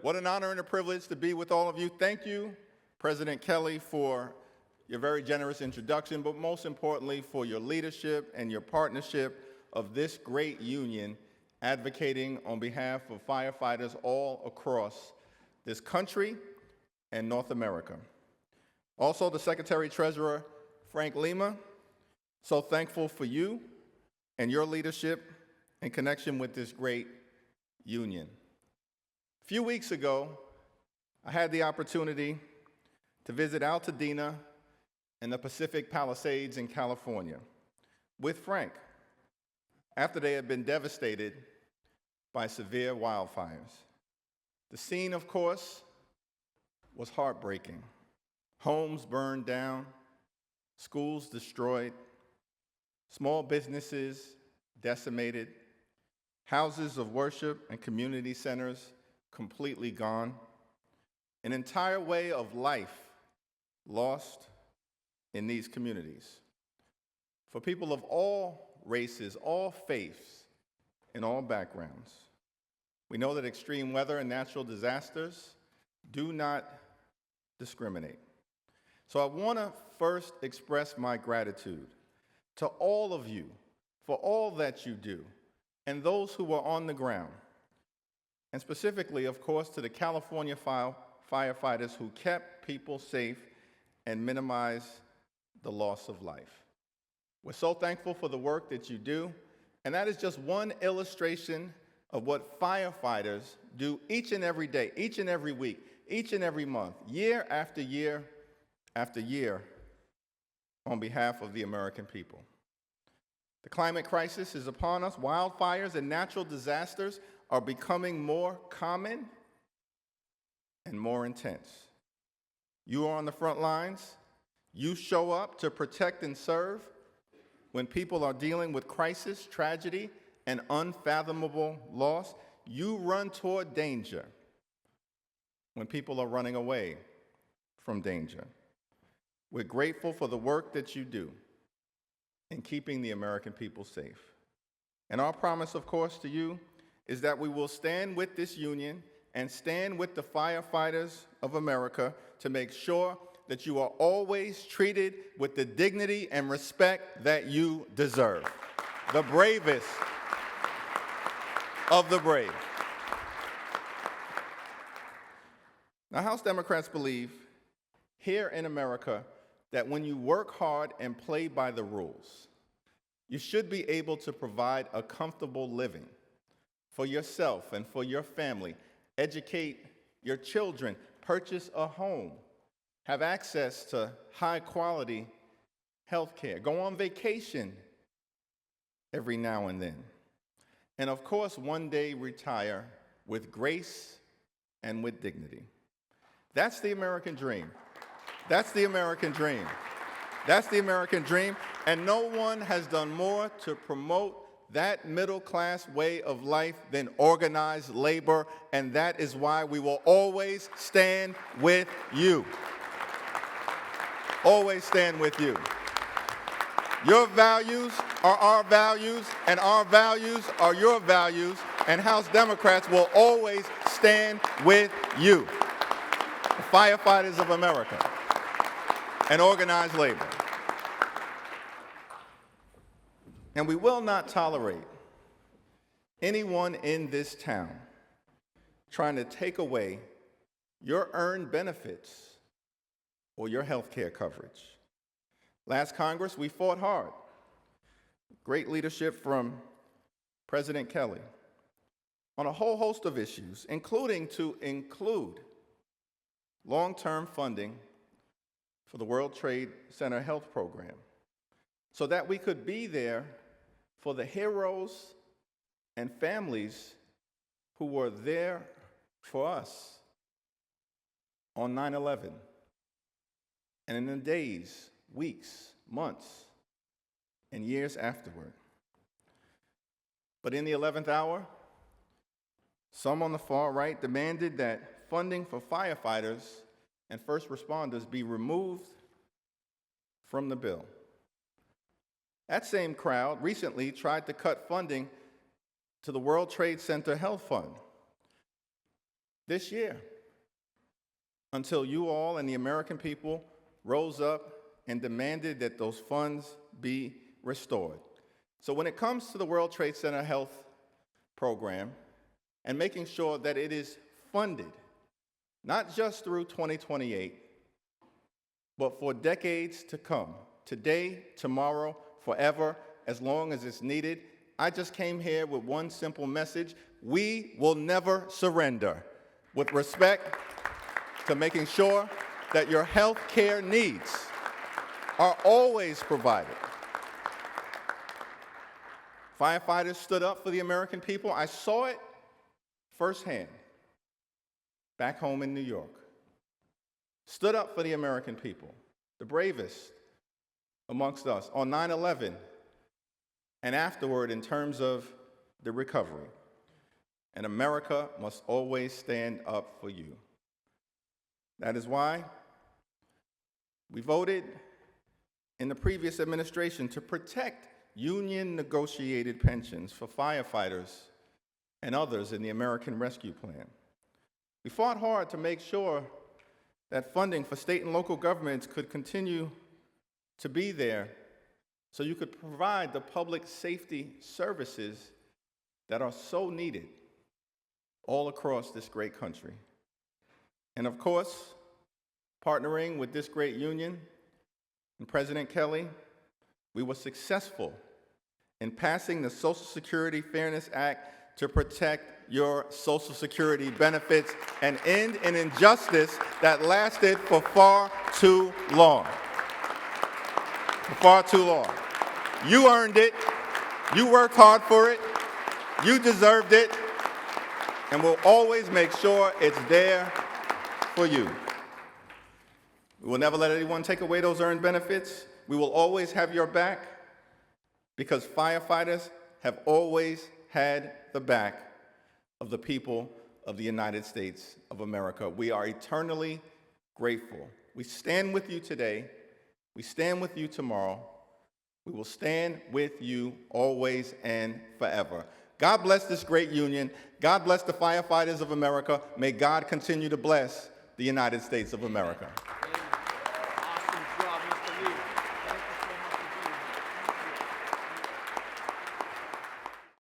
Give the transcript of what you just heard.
What an honor and a privilege to be with all of you. Thank you, President Kelly, for your very generous introduction, but most importantly, for your leadership and your partnership of this great union advocating on behalf of firefighters all across this country and North America. Also, the Secretary-Treasurer, Frank Lima, so thankful for you and your leadership in connection with this great union. A few weeks ago, I had the opportunity to visit Altadena and the Pacific Palisades in California with Frank after they had been devastated by severe wildfires. The scene, of course, was heartbreaking. Homes burned down, schools destroyed, small businesses decimated, houses of worship and community centers completely gone, an entire way of life lost in these communities. For people of all races, all faiths, and all backgrounds, we know that extreme weather and natural disasters do not discriminate. So I want to first express my gratitude to all of you for all that you do and those who are on the ground, and specifically, of course, to the California firefighters who kept people safe and minimized the loss of life. We're so thankful for the work that you do, and that is just one illustration of what firefighters do each and every day, each and every week, each and every month, year after year after year, on behalf of the American people. The climate crisis is upon us. Wildfires and natural disasters are becoming more common and more intense. You are on the front lines. You show up to protect and serve when people are dealing with crisis, tragedy, and unfathomable loss. You run toward danger when people are running away from danger. We're grateful for the work that you do in keeping the American people safe. And our promise, of course, to you is that we will stand with this union and stand with the firefighters of America to make sure that you are always treated with the dignity and respect that you deserve. The bravest of the brave. Now, House Democrats believe here in America that when you work hard and play by the rules, you should be able to provide a comfortable living for yourself and for your family, educate your children, purchase a home, have access to high-quality health care, go on vacation every now and then, and of course, one day retire with grace and with dignity. That's the American dream. That's the American dream. That's the American dream, and no one has done more to promote that middle-class way of life than organized labor, and that is why we will always stand with you. Always stand with you. Your values are our values, and our values are your values, and House Democrats will always stand with you. The firefighters of America and organized labor. And we will not tolerate anyone in this town trying to take away your earned benefits or your health care coverage. Last Congress, we fought hard. Great leadership from President Kelly on a whole host of issues, including to include long-term funding for the World Trade Center Health Program so that we could be there for the heroes and families who were there for us on 9/11 and in the days, weeks, months, and years afterward. But in the 11th hour, some on the far right demanded that funding for firefighters and first responders be removed from the bill. That same crowd recently tried to cut funding to the World Trade Center Health Fund, this year until you all and the American people rose up and demanded that those funds be restored. So when it comes to the World Trade Center Health Program and making sure that it is funded, not just through 2028, but for decades to come, today, tomorrow, forever, as long as it's needed, I just came here with one simple message: we will never surrender with respect to making sure that your health care needs are always provided. Firefighters stood up for the American people. I saw it firsthand back home in New York. Stood up for the American people, the bravest amongst us, on 9/11 and afterward in terms of the recovery. And America must always stand up for you. That is why we voted in the previous administration to protect union-negotiated pensions for firefighters and others in the American Rescue Plan. We fought hard to make sure that funding for state and local governments could continue to be there so you could provide the public safety services that are so needed all across this great country. And of course, partnering with this great union and President Kelly, we were successful in passing the Social Security Fairness Act to protect your Social Security benefits and end an injustice that lasted for far too long. For far too long. You earned it. You worked hard for it. You deserved it. And we'll always make sure it's there for you. We will never let anyone take away those earned benefits. We will always have your back because firefighters have always had the back of the people of the United States of America. We are eternally grateful. We stand with you today. We stand with you tomorrow. We will stand with you always and forever. God bless this great union. God bless the firefighters of America. May God continue to bless the United States of America.